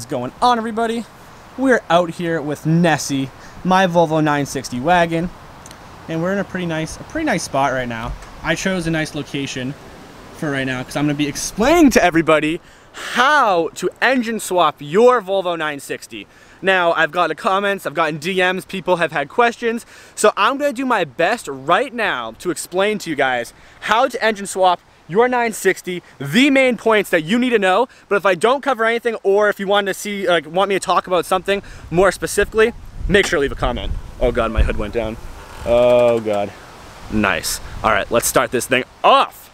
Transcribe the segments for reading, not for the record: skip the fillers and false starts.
is going on, everybody? We're out here with Nessie, my Volvo 960 wagon, and we're in a pretty nice spot right now. I chose a nice location for right now because I'm going to be explaining to everybody how to engine swap your Volvo 960. Now, I've gotten comments, I've gotten DMs, people have had questions, so I'm going to do my best right now to explain to you guys how to engine swap your 960, the main points that you need to know. But if I don't cover anything, or if you want to see, want me to talk about something more specifically, make sure to leave a comment. Oh God, my hood went down. Oh God. Nice. All right, let's start this thing off.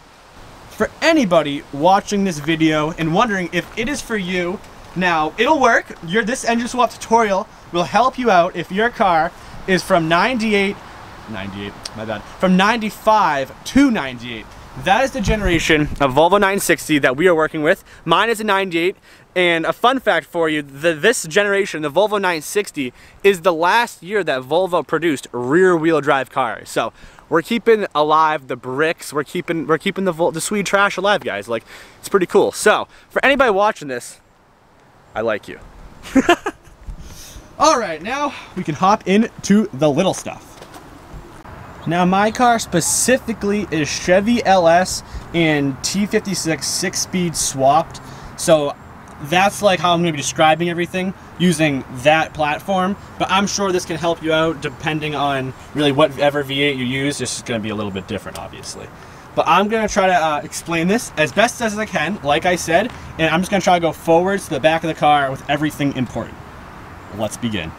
For anybody watching this video and wondering if it is for you, now it'll work. This engine swap tutorial will help you out if your car is from 98, my bad, from 95 to 98. That is the generation of Volvo 960 that we are working with. Mine is a 98, and a fun fact for you, this generation, the Volvo 960, is the last year that Volvo produced rear-wheel drive cars. So we're keeping alive the bricks, we're keeping the Swede trash alive, guys. Like, it's pretty cool. So, for anybody watching this, I like you. Alright, now we can hop into the little stuff. Now my car specifically is Chevy LS and T56 6-speed swapped, so that's like how I'm going to be describing everything using that platform, but I'm sure this can help you out depending on really whatever V8 you use. This is going to be a little bit different, obviously. But I'm going to try to explain this as best as I can, like I said, and I'm just going to try to go forwards to the back of the car with everything important. Let's begin.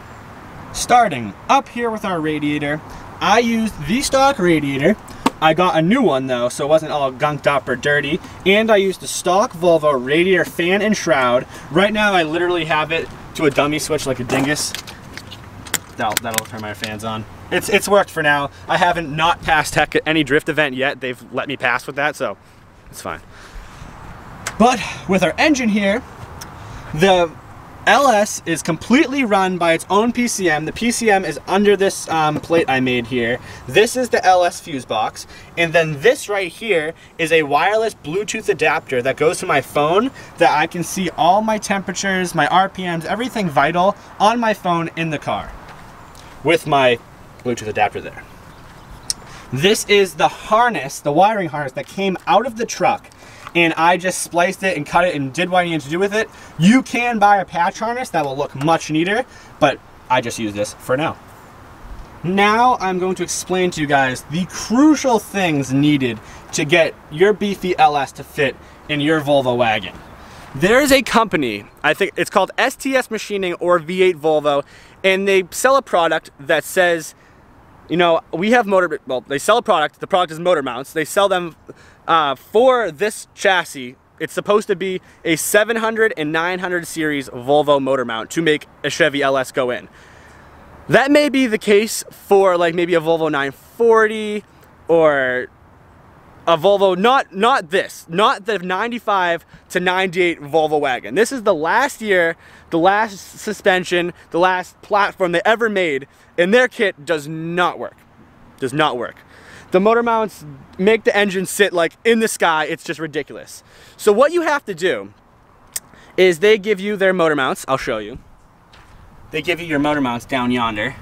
Starting up here with our radiator, I used the stock radiator. I got a new one though, so it wasn't all gunked up or dirty. And I used the stock Volvo radiator fan and shroud. Right now I literally have it to a dummy switch like a dingus. That'll turn my fans on. It's worked for now. I haven't not passed tech at any drift event yet. They've let me pass with that, so it's fine. But with our engine here, the LS is completely run by its own PCM. The PCM is under this plate I made here. This is the LS fuse box. And then this right here is a wireless Bluetooth adapter that goes to my phone that I can see all my temperatures, my RPMs, everything vital on my phone in the car with my Bluetooth adapter there. This is the harness, the wiring harness that came out of the truck, and I just spliced it and cut it and did what I needed to do with it. You can buy a patch harness that will look much neater, but I just use this for now. Now I'm going to explain to you guys the crucial things needed to get your beefy LS to fit in your Volvo wagon. There is a company, I think it's called STS Machining or V8 Volvo, and they sell a product that says, you know, we have they sell a product, the product is motor mounts. They sell them for this chassis. It's supposed to be a 700 and 900 series Volvo motor mount to make a Chevy LS go in. That may be the case for like maybe a Volvo 940 or a Volvo, not the 95 to 98 Volvo wagon. This is the last year, the last suspension, the last platform they ever made, and their kit does not work. Does not work. The motor mounts make the engine sit like in the sky. It's just ridiculous. So what you have to do is they give you their motor mounts. I'll show you. They give you your motor mounts down yonder.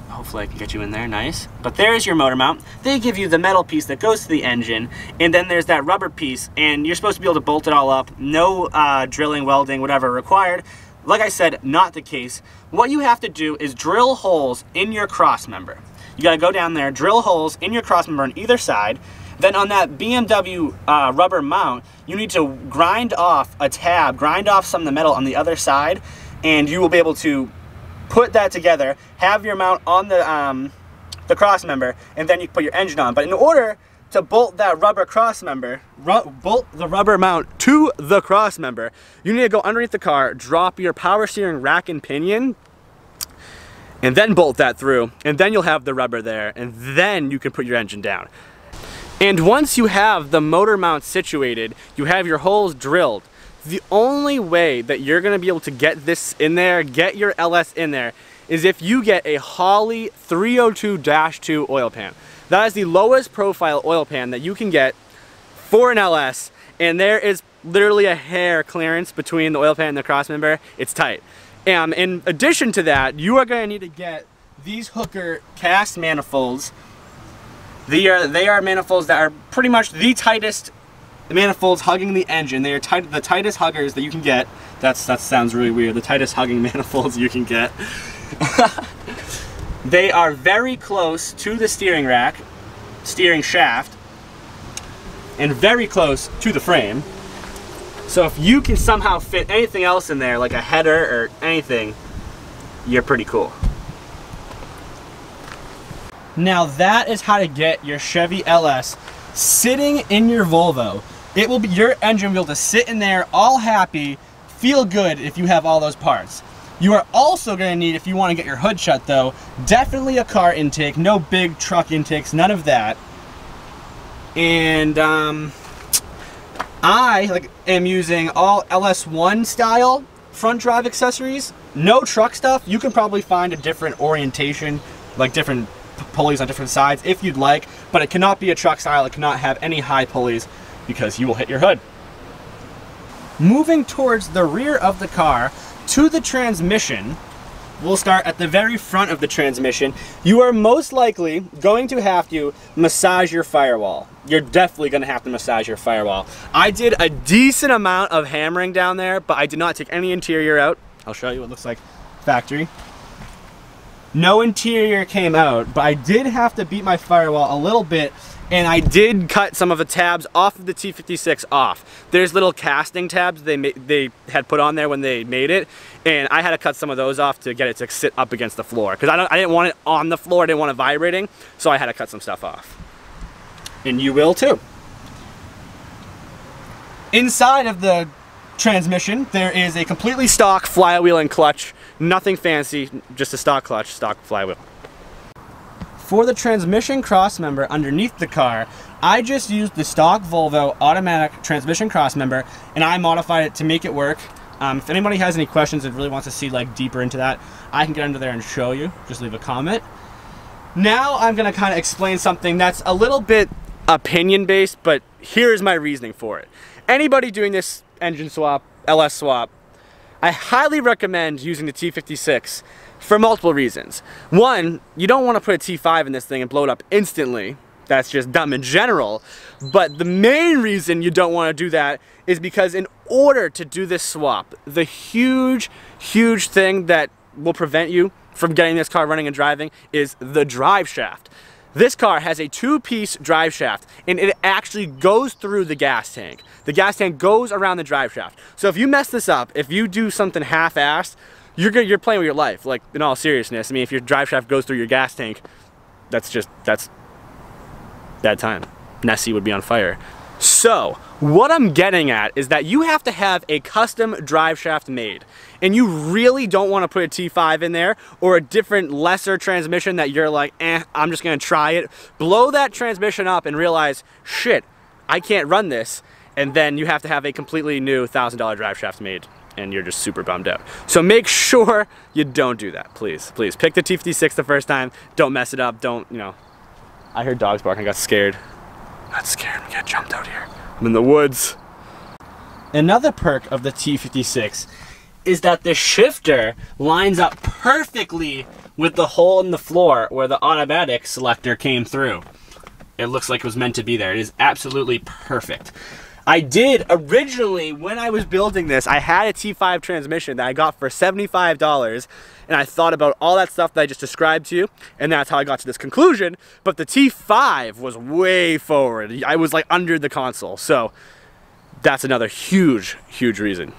Hopefully I can get you in there, nice. But there's your motor mount. They give you the metal piece that goes to the engine, and then there's that rubber piece, and you're supposed to be able to bolt it all up. No drilling, welding, whatever required. Like I said, not the case. What you have to do is drill holes in your cross member. You gotta go down there, drill holes in your cross member on either side. Then on that BMW rubber mount, you need to grind off a tab, grind off some of the metal on the other side, and you will be able to put that together, have your mount on the cross member, and then you can put your engine on. But in order to bolt that rubber cross member, bolt the rubber mount to the cross member, you need to go underneath the car, drop your power steering rack and pinion, and then bolt that through, and then you'll have the rubber there, and then you can put your engine down. And once you have the motor mount situated, you have your holes drilled, the only way that you're going to be able to get this in there, get your LS in there, is if you get a Holley 302-2 oil pan. That is the lowest profile oil pan that you can get for an LS, and there is literally a hair clearance between the oil pan and the crossmember, it's tight. In addition to that, you are going to need to get these Hooker cast manifolds. They are manifolds that are pretty much the tightest manifolds hugging the engine. They are the tightest huggers that you can get. That sounds really weird. The tightest hugging manifolds you can get. They are very close to the steering rack, steering shaft, and very close to the frame. So if you can somehow fit anything else in there, like a header or anything, you're pretty cool. Now that is how to get your Chevy LS sitting in your Volvo. It will be, your engine will be able to sit in there all happy, feel good if you have all those parts. You are also going to need, if you want to get your hood shut though, definitely a car intake, no big truck intakes, none of that. And I am using all LS1 style front drive accessories, no truck stuff. You can probably find a different orientation, like different pulleys on different sides if you'd like, but it cannot be a truck style. It cannot have any high pulleys because you will hit your hood. Moving towards the rear of the car to the transmission, we'll start at the very front of the transmission. You are most likely going to have to massage your firewall. You're definitely going to have to massage your firewall. I did a decent amount of hammering down there, but I did not take any interior out. I'll show you what it looks like factory. No interior came out, but I did have to beat my firewall a little bit, and I did cut some of the tabs off of the T56 off. There's little casting tabs they had put on there when they made it, and I had to cut some of those off to get it to sit up against the floor, because I didn't want it on the floor, I didn't want it vibrating, so I had to cut some stuff off. And you will too. Inside of the transmission, there is a completely stock flywheel and clutch. Nothing fancy, just a stock clutch, stock flywheel. For the transmission crossmember underneath the car, I just used the stock Volvo automatic transmission crossmember, and I modified it to make it work. If anybody has any questions and really wants to see deeper into that, I can get under there and show you. Just leave a comment. Now I'm going to kind of explain something that's a little bit opinion-based, but here's my reasoning for it. Anybody doing this engine swap, LS swap, I highly recommend using the T56 for multiple reasons. One, you don't want to put a T5 in this thing and blow it up instantly. That's just dumb in general. But the main reason you don't want to do that is because in order to do this swap, the huge thing that will prevent you from getting this car running and driving is the drive shaft. This car has a two-piece drive shaft, and it actually goes through the gas tank. The gas tank goes around the drive shaft. So if you mess this up, if you do something half-assed, you're playing with your life. Like, in all seriousness, I mean, if your drive shaft goes through your gas tank, that's bad time. Nessie would be on fire. So, what I'm getting at is that you have to have a custom drive shaft made, and you really don't want to put a T5 in there or a different lesser transmission that you're like, I'm just gonna try it. Blow that transmission up and realize, shit, I can't run this, and then you have to have a completely new $1,000 drive shaft made, and you're just super bummed out. So make sure you don't do that, please. Please, pick the T56 the first time, don't mess it up, don't, I heard dogs barking, I got scared. I'm not scared, I'm gonna get jumped out here. I'm in the woods. Another perk of the T56 is that the shifter lines up perfectly with the hole in the floor where the automatic selector came through. It looks like it was meant to be there. It is absolutely perfect. I did originally, when I was building this, I had a T5 transmission that I got for $75, and I thought about all that stuff that I just described to you, and that's how I got to this conclusion. But the T5 was way forward. I was under the console, so that's another huge reason.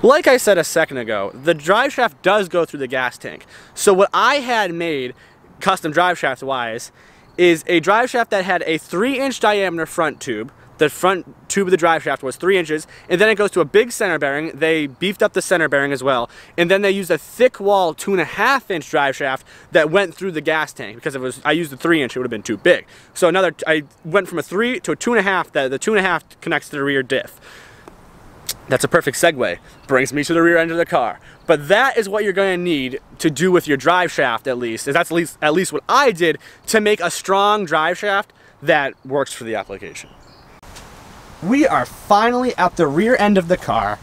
Like I said a second ago, the drive shaft does go through the gas tank. So what I had made, custom drive shaft wise, is a drive shaft that had a 3-inch diameter front tube. The front tube of the drive shaft was 3 inches, and then it goes to a big center bearing. They beefed up the center bearing as well, and then they used a thick wall 2.5-inch drive shaft that went through the gas tank, because I used the 3-inch, it would have been too big. So I went from a 3 to a 2.5. The 2.5 connects to the rear diff. That's a perfect segue. Brings me to the rear end of the car. But that is what you're going to need to do with your drive shaft, at least. That's at least what I did to make a strong drive shaft that works for the application. we are finally at the rear end of the car.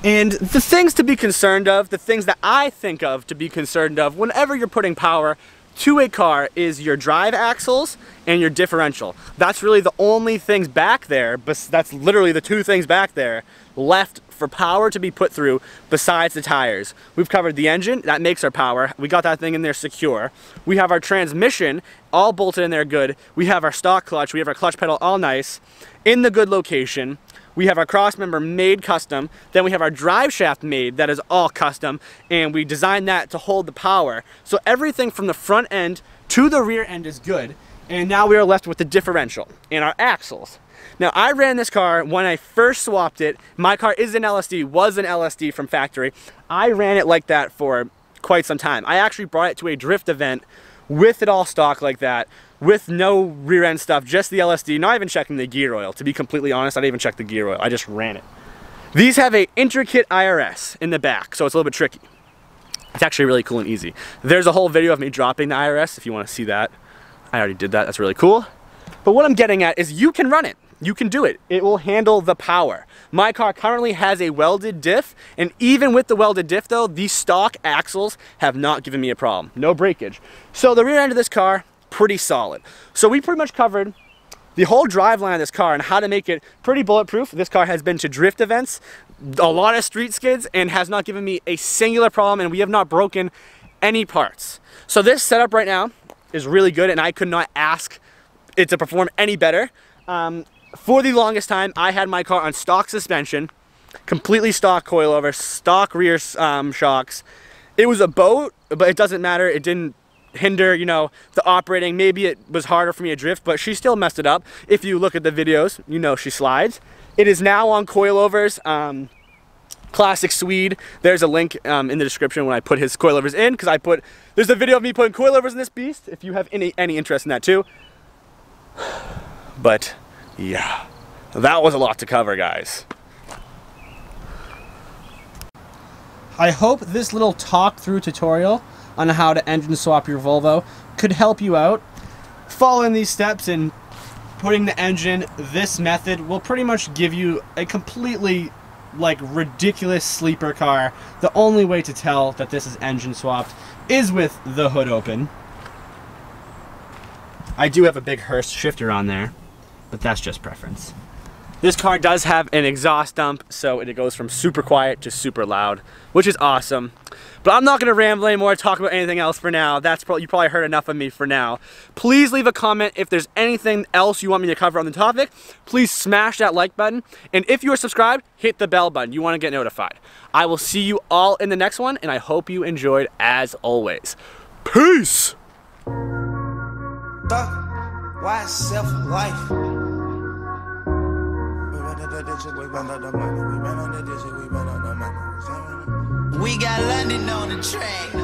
And the things to be concerned of, the things that I think of to be concerned of whenever you're putting power to a car is your drive axles and your differential. That's really the only things back there, but that's literally the two things back there left for power to be put through besides the tires. We've covered the engine, that makes our power. We got that thing in there secure. We have our transmission all bolted in there good. We have our stock clutch, we have our clutch pedal all nice, in the good location. We have our crossmember made custom. Then we have our drive shaft made that is all custom, and we designed that to hold the power. So everything from the front end to the rear end is good. And now we are left with the differential and our axles. Now I ran this car when I first swapped it. My car is an LSD, was an LSD from factory. I ran it like that for quite some time. I actually brought it to a drift event with it all stock like that, with no rear end stuff, just the LSD, not even checking the gear oil. To be completely honest, I didn't even check the gear oil, I just ran it. These have a intricate IRS in the back, so it's a little bit tricky. It's actually really cool and easy. There's a whole video of me dropping the IRS if you want to see that. I already did that, that's really cool. But what I'm getting at is you can run it. You can do it. It will handle the power. My car currently has a welded diff, and even with the welded diff though, these stock axles have not given me a problem. No breakage. So the rear end of this car, pretty solid. So we pretty much covered the whole drive line of this car and how to make it pretty bulletproof. This car has been to drift events, a lot of street skids, and has not given me a singular problem, and we have not broken any parts. So this setup right now is really good, and I could not ask it to perform any better. For the longest time, I had my car on stock suspension, completely stock coilover, stock rear shocks. It was a boat, but it doesn't matter. It didn't hinder, you know, the operating. Maybe it was harder for me to drift, but she still messed it up. If you look at the videos, you know she slides. It is now on coilovers, classic Swede. There's a link in the description when I put his coilovers in, because there's a video of me putting coilovers in this beast, if you have any interest in that too. But yeah, that was a lot to cover, guys. I hope this little talk-through tutorial on how to engine swap your Volvo could help you out. Following these steps and putting the engine this method will pretty much give you a completely ridiculous sleeper car. The only way to tell that this is engine swapped is with the hood open. I do have a big Hurst shifter on there, but that's just preference. This car does have an exhaust dump, so it goes from super quiet to super loud, which is awesome. But I'm not gonna ramble anymore, talk about anything else for now. You probably heard enough of me for now. Please leave a comment if there's anything else you want me to cover on the topic. Please smash that like button. And if you are subscribed, hit the bell button. You wanna get notified. I will see you all in the next one, and I hope you enjoyed as always. Peace! Why self-life? We got London on the track.